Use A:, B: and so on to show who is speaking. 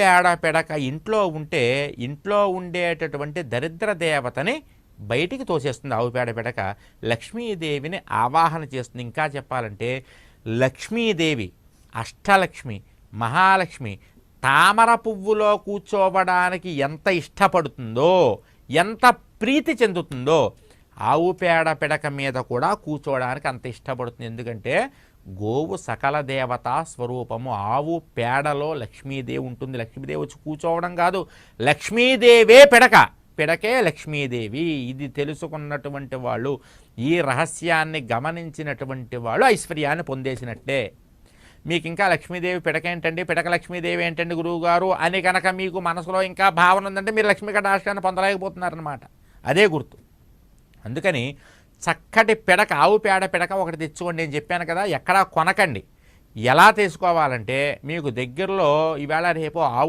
A: పేడ పెడక ఇంట్లో ఉంటే ఇంట్లో ఉండేటటువంటి దరిద్ర దేవతని బయటికి తోసేస్తుంది. ఆవు పేడ పెడక లక్ష్మీదేవిని ఆవాహన చేస్తుంది. ఇంకా చెప్పాలంటే లక్ష్మీదేవి, అష్టలక్ష్మి, మహాలక్ష్మి తామర పువ్వులో కూర్చోవడానికి ఎంత ఇష్టపడుతుందో, ఎంత ప్రీతి చెందుతుందో ఆవు పేడ పిడక మీద కూడా కూర్చోవడానికి అంత ఇష్టపడుతుంది. ఎందుకంటే గోవు సకల దేవతా స్వరూపము. ఆవు పేడలో లక్ష్మీదేవి ఉంటుంది. లక్ష్మీదేవి వచ్చి కూర్చోవడం కాదు, లక్ష్మీదేవే పిడక, పిడకే లక్ష్మీదేవి. ఇది తెలుసుకున్నటువంటి వాళ్ళు, ఈ రహస్యాన్ని గమనించినటువంటి వాళ్ళు ఐశ్వర్యాన్ని పొందేసినట్టే. మీకు ఇంకా లక్ష్మీదేవి పిడక ఏంటండి, పిడక లక్ష్మీదేవి ఏంటండి గురువు గారు అని కనుక మీకు మనసులో ఇంకా భావన ఉందంటే మీరు లక్ష్మీ కటాక్షాన్ని పొందలేకపోతున్నారన్నమాట. అదే గుర్తు. అందుకని చక్కటి పిడక, ఆవు పేడ పిడక ఒకటి తెచ్చుకోండి. నేను చెప్పాను కదా, ఎక్కడా కొనకండి. ఎలా తీసుకోవాలంటే మీకు దగ్గరలో ఈవేళ రేపు ఆవులు